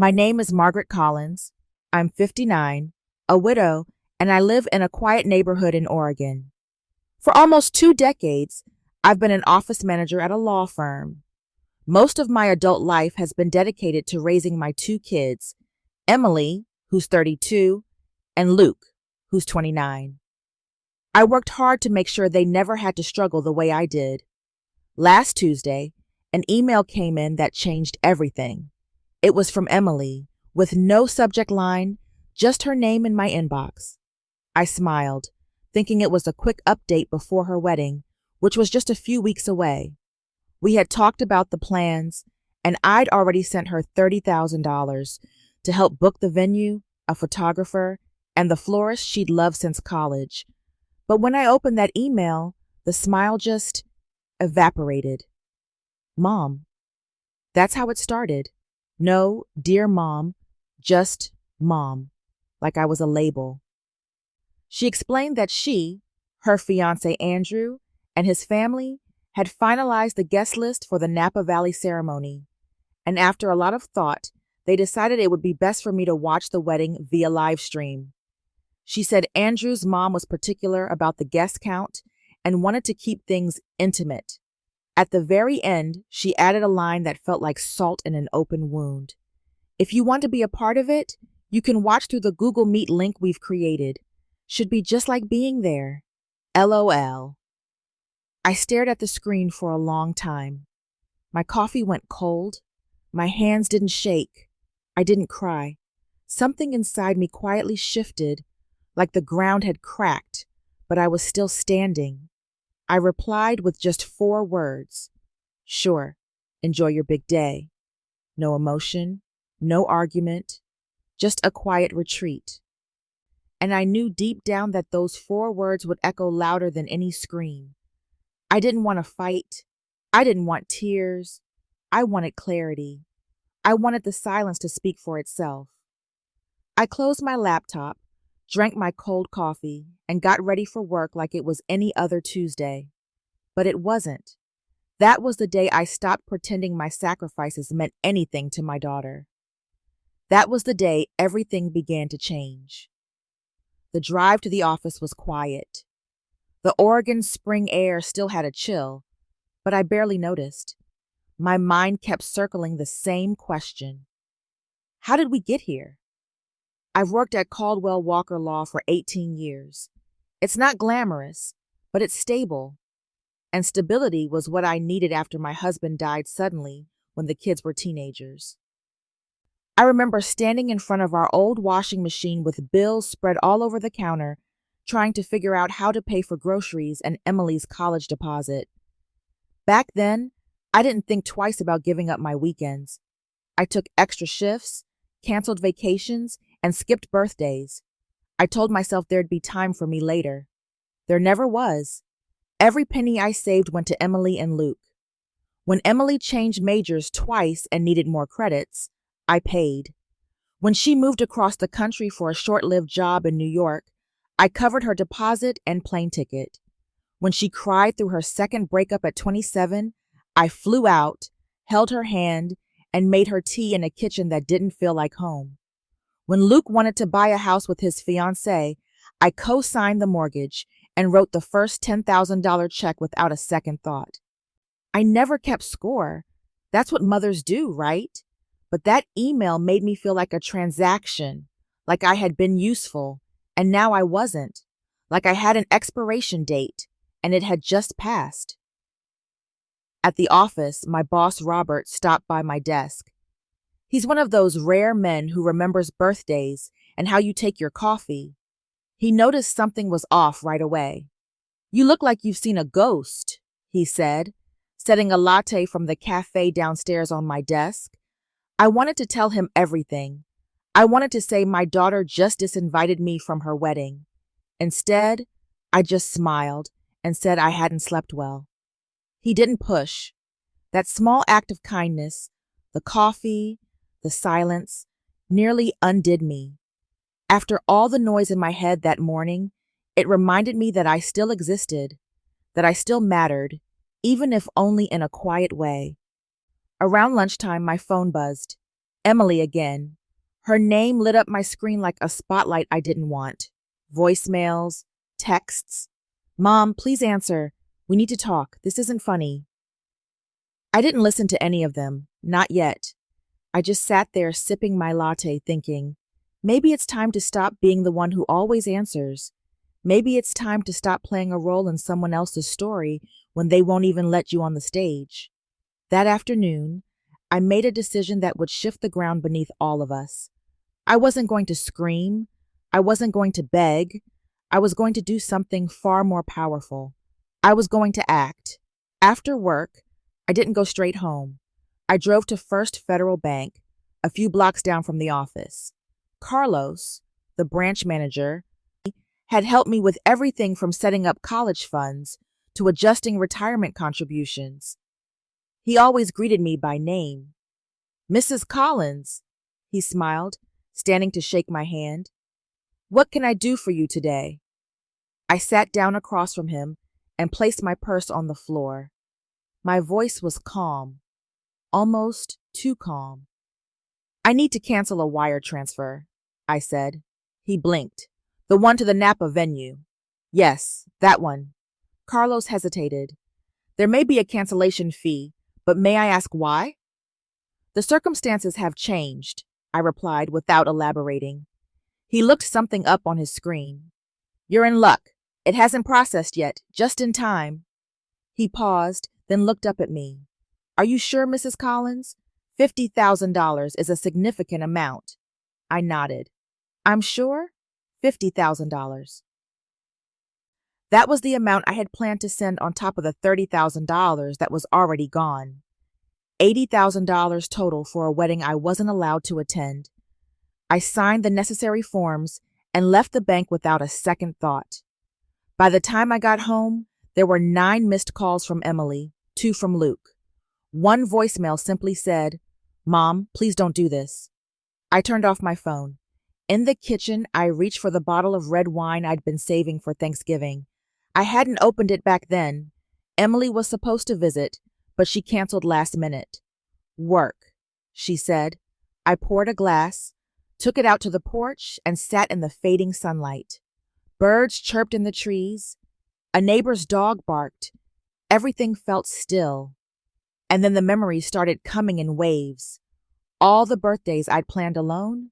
My name is Margaret Collins. I'm 59, a widow, and I live in a quiet neighborhood in Oregon. For almost 2 decades, I've been an office manager at a law firm. Most of my adult life has been dedicated to raising my 2 kids, Emily, who's 32, and Luke, who's 29. I worked hard to make sure they never had to struggle the way I did. Last Tuesday, an email came in that changed everything. It was from Emily, with no subject line, just her name in my inbox. I smiled, thinking it was a quick update before her wedding, which was just a few weeks away. We had talked about the plans, and I'd already sent her $30,000 to help book the venue, a photographer, and the florist she'd loved since college. But when I opened that email, the smile just evaporated. Mom. That's how it started. No, dear Mom, just Mom, like I was a label. She explained that she, her fiancé Andrew, and his family had finalized the guest list for the Napa Valley ceremony, and after a lot of thought, they decided it would be best for me to watch the wedding via live stream. She said Andrew's mom was particular about the guest count and wanted to keep things intimate. At the very end, she added a line that felt like salt in an open wound. If you want to be a part of it, you can watch through the Google Meet link we've created. Should be just like being there. LOL. I stared at the screen for a long time. My coffee went cold. My hands didn't shake. I didn't cry. Something inside me quietly shifted, like the ground had cracked, but I was still standing. I replied with just 4 words. Sure, enjoy your big day. No emotion, no argument, just a quiet retreat. And I knew deep down that those 4 words would echo louder than any scream. I didn't want to fight. I didn't want tears. I wanted clarity. I wanted the silence to speak for itself. I closed my laptop, drank my cold coffee, and got ready for work like it was any other Tuesday. But it wasn't. That was the day I stopped pretending my sacrifices meant anything to my daughter. That was the day everything began to change. The drive to the office was quiet. The Oregon spring air still had a chill, but I barely noticed. My mind kept circling the same question. How did we get here? I've worked at Caldwell Walker Law for 18 years. It's not glamorous, but it's stable. And stability was what I needed after my husband died suddenly when the kids were teenagers. I remember standing in front of our old washing machine with bills spread all over the counter, trying to figure out how to pay for groceries and Emily's college deposit. Back then, I didn't think twice about giving up my weekends. I took extra shifts, canceled vacations, and skipped birthdays. I told myself there'd be time for me later. There never was. Every penny I saved went to Emily and Luke. When Emily changed majors twice and needed more credits, I paid. When she moved across the country for a short-lived job in New York, I covered her deposit and plane ticket. When she cried through her second breakup at 27, I flew out, held her hand, and made her tea in a kitchen that didn't feel like home. When Luke wanted to buy a house with his fiancée, I co-signed the mortgage and wrote the first $10,000 check without a second thought. I never kept score. That's what mothers do, right? But that email made me feel like a transaction, like I had been useful, and now I wasn't, like I had an expiration date, and it had just passed. At the office, my boss Robert stopped by my desk. He's one of those rare men who remembers birthdays and how you take your coffee. He noticed something was off right away. You look like you've seen a ghost, he said, setting a latte from the cafe downstairs on my desk. I wanted to tell him everything. I wanted to say my daughter just disinvited me from her wedding. Instead, I just smiled and said I hadn't slept well. He didn't push. That small act of kindness, the coffee, the silence, nearly undid me. After all the noise in my head that morning, it reminded me that I still existed, that I still mattered, even if only in a quiet way. Around lunchtime, my phone buzzed. Emily again. Her name lit up my screen like a spotlight I didn't want. Voicemails, texts. Mom, please answer. We need to talk. This isn't funny. I didn't listen to any of them. Not yet. I just sat there sipping my latte thinking, maybe it's time to stop being the one who always answers. Maybe it's time to stop playing a role in someone else's story when they won't even let you on the stage. That afternoon, I made a decision that would shift the ground beneath all of us. I wasn't going to scream. I wasn't going to beg. I was going to do something far more powerful. I was going to act. After work, I didn't go straight home. I drove to First Federal Bank, a few blocks down from the office. Carlos, the branch manager, had helped me with everything from setting up college funds to adjusting retirement contributions. He always greeted me by name. Mrs. Collins, he smiled, standing to shake my hand. What can I do for you today? I sat down across from him and placed my purse on the floor. My voice was calm, almost too calm. I need to cancel a wire transfer, I said. He blinked. The one to the Napa venue. Yes, that one. Carlos hesitated. There may be a cancellation fee, but may I ask why? The circumstances have changed, I replied without elaborating. He looked something up on his screen. You're in luck. It hasn't processed yet, just in time. He paused, then looked up at me. Are you sure, Mrs. Collins? $50,000 is a significant amount. I nodded. I'm sure? $50,000. That was the amount I had planned to send on top of the $30,000 that was already gone. $80,000 total for a wedding I wasn't allowed to attend. I signed the necessary forms and left the bank without a second thought. By the time I got home, there were 9 missed calls from Emily, 2 from Luke. One voicemail simply said, Mom, please don't do this. I turned off my phone. In the kitchen, I reached for the bottle of red wine I'd been saving for Thanksgiving. I hadn't opened it back then. Emily was supposed to visit, but she canceled last minute. Work, she said. I poured a glass, took it out to the porch, and sat in the fading sunlight. Birds chirped in the trees. A neighbor's dog barked. Everything felt still. And then the memories started coming in waves. All the birthdays I'd planned alone.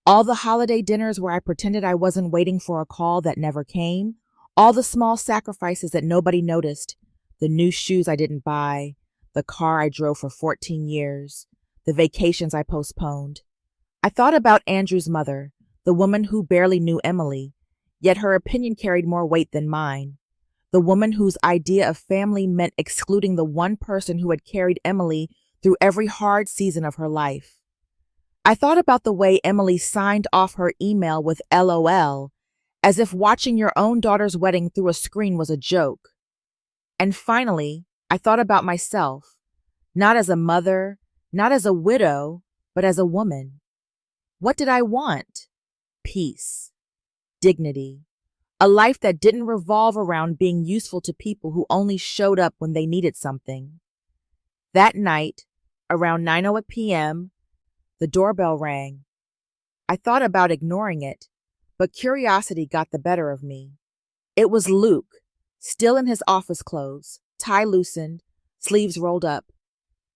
All the holiday dinners where I pretended I wasn't waiting for a call that never came. All the small sacrifices that nobody noticed. The new shoes I didn't buy. The car I drove for 14 years. The vacations I postponed. I thought about Andrew's mother, the woman who barely knew Emily, yet her opinion carried more weight than mine. The woman whose idea of family meant excluding the one person who had carried Emily through every hard season of her life. I thought about the way Emily signed off her email with LOL, as if watching your own daughter's wedding through a screen was a joke. And finally, I thought about myself, not as a mother, not as a widow, but as a woman. What did I want? Peace. Dignity. A life that didn't revolve around being useful to people who only showed up when they needed something. That night, around 9:00 p.m., the doorbell rang. I thought about ignoring it, but curiosity got the better of me. It was Luke, still in his office clothes, tie loosened, sleeves rolled up.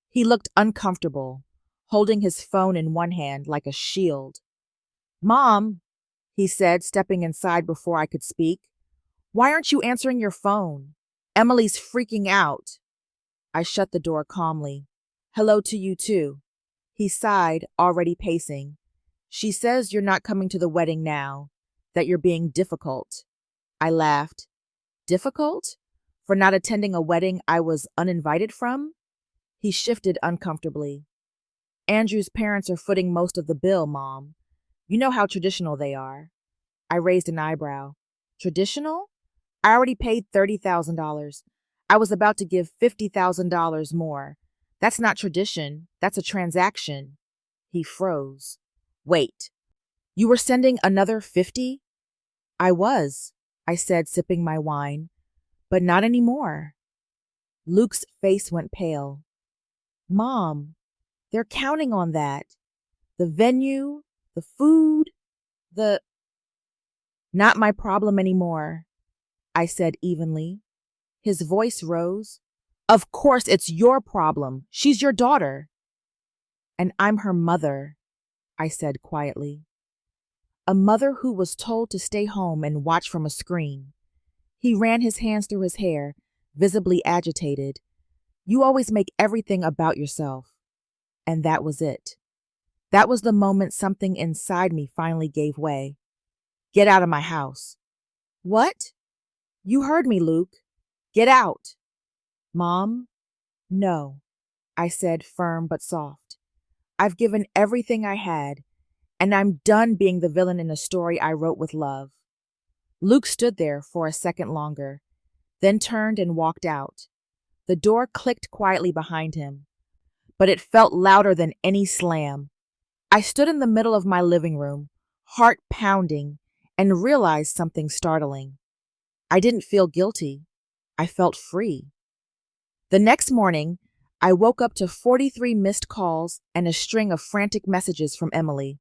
He looked uncomfortable, holding his phone in one hand like a shield. Mom, he said, stepping inside before I could speak. Why aren't you answering your phone? Emily's freaking out. I shut the door calmly. Hello to you too. He sighed, already pacing. She says you're not coming to the wedding now, that you're being difficult. I laughed. Difficult? For not attending a wedding I was uninvited from? He shifted uncomfortably. Andrew's parents are footing most of the bill, Mom. You know how traditional they are. I raised an eyebrow. Traditional? I already paid $30,000. I was about to give $50,000 more. That's not tradition. That's a transaction. He froze. Wait. You were sending another 50? I was, I said, sipping my wine. But not anymore. Luke's face went pale. Mom, They're counting on that. The venue, the food, the... Not my problem anymore, I said evenly. His voice rose. Of course it's your problem. She's your daughter. And I'm her mother, I said quietly. A mother who was told to stay home and watch from a screen. He ran his hands through his hair, visibly agitated. You always make everything about yourself. And that was it. That was the moment something inside me finally gave way. Get out of my house. What? You heard me, Luke. Get out. Mom? No, I said, firm but soft. I've given everything I had, and I'm done being the villain in a story I wrote with love. Luke stood there for a second longer, then turned and walked out. The door clicked quietly behind him, but it felt louder than any slam. I stood in the middle of my living room, heart pounding, and realized something startling. I didn't feel guilty. I felt free. The next morning, I woke up to 43 missed calls and a string of frantic messages from Emily.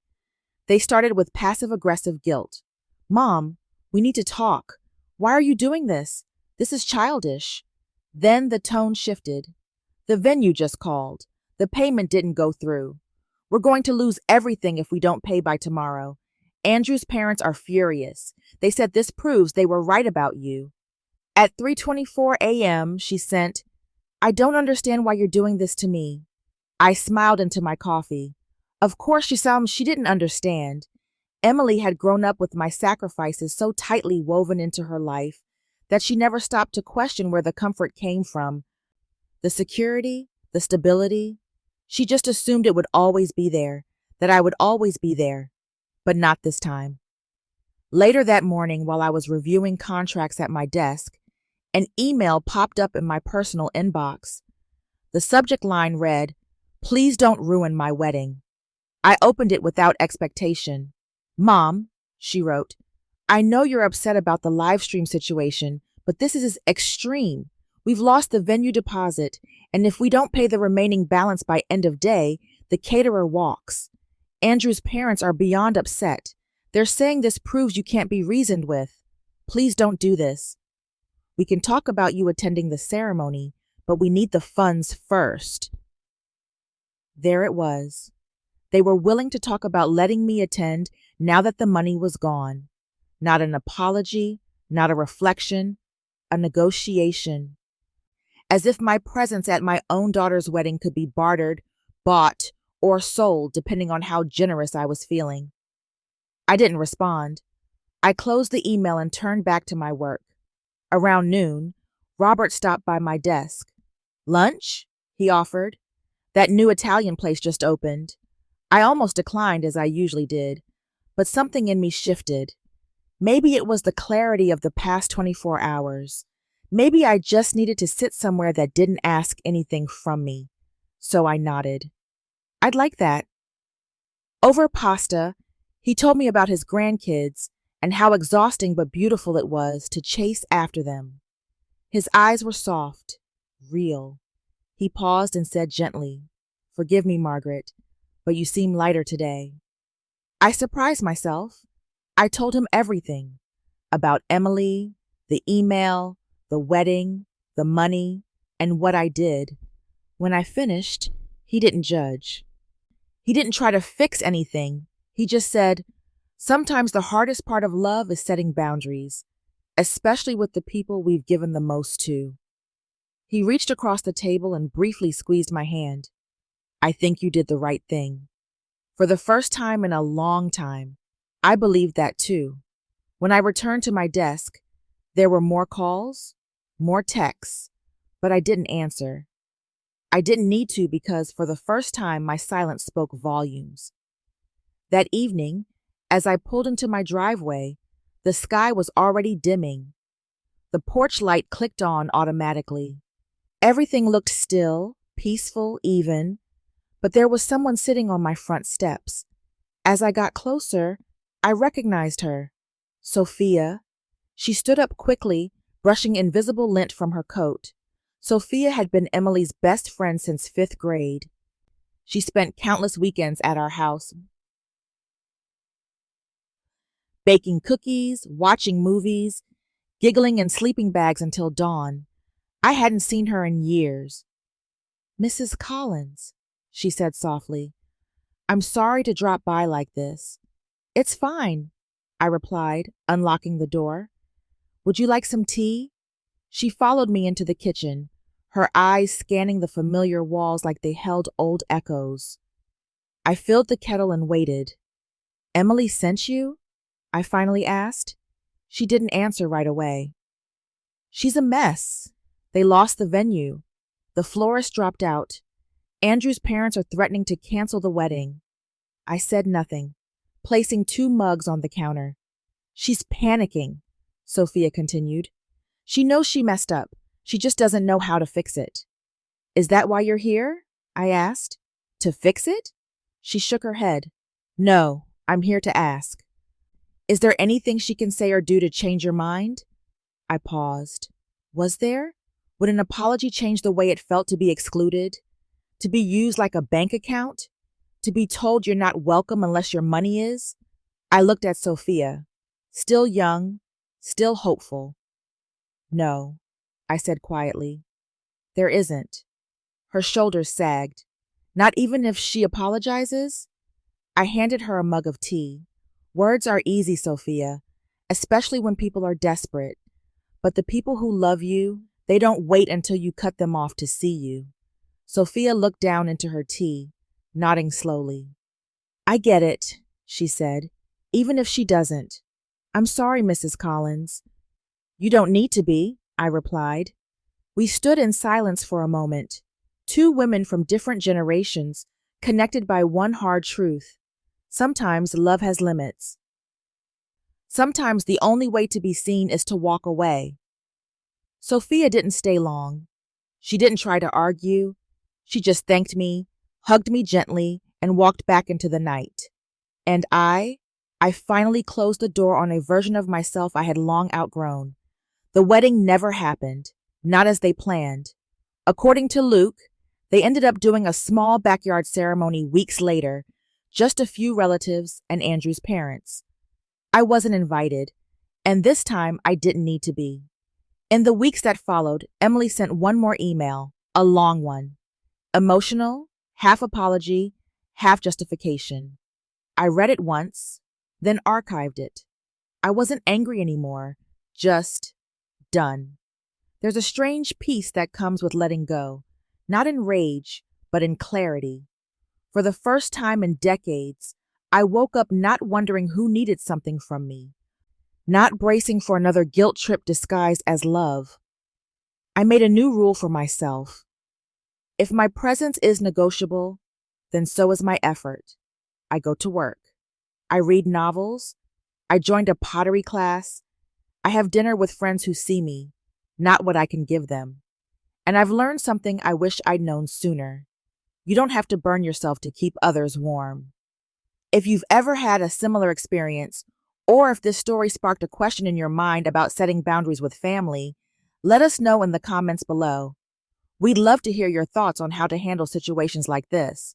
They started with passive-aggressive guilt. Mom, we need to talk. Why are you doing this? This is childish. Then the tone shifted. The venue just called. The payment didn't go through. We're going to lose everything if we don't pay by tomorrow. Andrew's parents are furious. They said this proves they were right about you. At 3:24 a.m., she sent, I don't understand why you're doing this to me. I smiled into my coffee. Of course she didn't understand. Emily had grown up with my sacrifices so tightly woven into her life that she never stopped to question where the comfort came from. The security, the stability. She just assumed it would always be there, that I would always be there. But not this time. Later that morning, while I was reviewing contracts at my desk, an email popped up in my personal inbox. The subject line read, Please don't ruin my wedding. I opened it without expectation. Mom, she wrote, I know you're upset about the livestream situation, but this is extreme. We've lost the venue deposit, and if we don't pay the remaining balance by end of day, the caterer walks. Andrew's parents are beyond upset. They're saying this proves you can't be reasoned with. Please don't do this. We can talk about you attending the ceremony, but we need the funds first. There it was. They were willing to talk about letting me attend now that the money was gone. Not an apology, not a reflection, a negotiation. As if my presence at my own daughter's wedding could be bartered, bought, or sold depending on how generous I was feeling. I didn't respond. I closed the email and turned back to my work. Around noon, Robert stopped by my desk. Lunch? He offered. That new Italian place just opened. I almost declined as I usually did, but something in me shifted. Maybe it was the clarity of the past 24 hours. Maybe I just needed to sit somewhere that didn't ask anything from me. So I nodded. I'd like that. Over pasta, he told me about his grandkids and how exhausting but beautiful it was to chase after them. His eyes were soft, real. He paused and said gently, Forgive me, Margaret, but you seem lighter today. I surprised myself. I told him everything about Emily, the email, the wedding, the money, and what I did. When I finished, he didn't judge. He didn't try to fix anything. He just said, Sometimes the hardest part of love is setting boundaries, especially with the people we've given the most to. He reached across the table and briefly squeezed my hand. I think you did the right thing. For the first time in a long time, I believed that too. When I returned to my desk, there were more calls, more texts, but I didn't answer. I didn't need to because for the first time my silence spoke volumes. That evening, as I pulled into my driveway, the sky was already dimming. The porch light clicked on automatically. Everything looked still, peaceful, even, but there was someone sitting on my front steps. As I got closer, I recognized her. Sophia. She stood up quickly, brushing invisible lint from her coat. Sophia had been Emily's best friend since 5th grade. She spent countless weekends at our house, baking cookies, watching movies, giggling in sleeping bags until dawn. I hadn't seen her in years. "Mrs. Collins," she said softly, "I'm sorry to drop by like this." "It's fine," I replied, unlocking the door. "Would you like some tea?" She followed me into the kitchen, her eyes scanning the familiar walls like they held old echoes. I filled the kettle and waited. "Emily sent you?" I finally asked. She didn't answer right away. "She's a mess. They lost the venue. The florist dropped out. Andrew's parents are threatening to cancel the wedding." I said nothing, placing 2 mugs on the counter. "She's panicking," Sophia continued. "She knows she messed up. She just doesn't know how to fix it." "Is that why you're here?" I asked. "To fix it?" She shook her head. "No, I'm here to ask." "Is there anything she can say or do to change your mind?" I paused. Was there? Would an apology change the way it felt to be excluded? To be used like a bank account? To be told you're not welcome unless your money is? I looked at Sophia, still young, still hopeful. "No," I said quietly. "There isn't." Her shoulders sagged. "Not even if she apologizes?" I handed her a mug of tea. Words are easy, Sophia, especially when people are desperate. But the people who love you, they don't wait until you cut them off to see you. Sophia looked down into her tea, nodding slowly. "I get it," she said, "even if she doesn't. I'm sorry, Mrs. Collins." "You don't need to be," I replied. We stood in silence for a moment, 2 women from different generations, connected by one hard truth. Sometimes love has limits. Sometimes the only way to be seen is to walk away. Sophia didn't stay long. She didn't try to argue. She just thanked me, hugged me gently, and walked back into the night. And I finally closed the door on a version of myself I had long outgrown. The wedding never happened, not as they planned. According to Luke, they ended up doing a small backyard ceremony weeks later, just a few relatives and Andrew's parents. I wasn't invited, and this time I didn't need to be. In the weeks that followed, Emily sent one more email, a long one. Emotional, half apology, half justification. I read it once, then archived it. I wasn't angry anymore, just done. There's a strange peace that comes with letting go, not in rage, but in clarity. For the first time in decades, I woke up not wondering who needed something from me, not bracing for another guilt trip disguised as love. I made a new rule for myself. If my presence is negotiable, then so is my effort. I go to work. I read novels. I joined a pottery class. I have dinner with friends who see me, not what I can give them. And I've learned something I wish I'd known sooner. You don't have to burn yourself to keep others warm. If you've ever had a similar experience, or if this story sparked a question in your mind about setting boundaries with family, let us know in the comments below. We'd love to hear your thoughts on how to handle situations like this.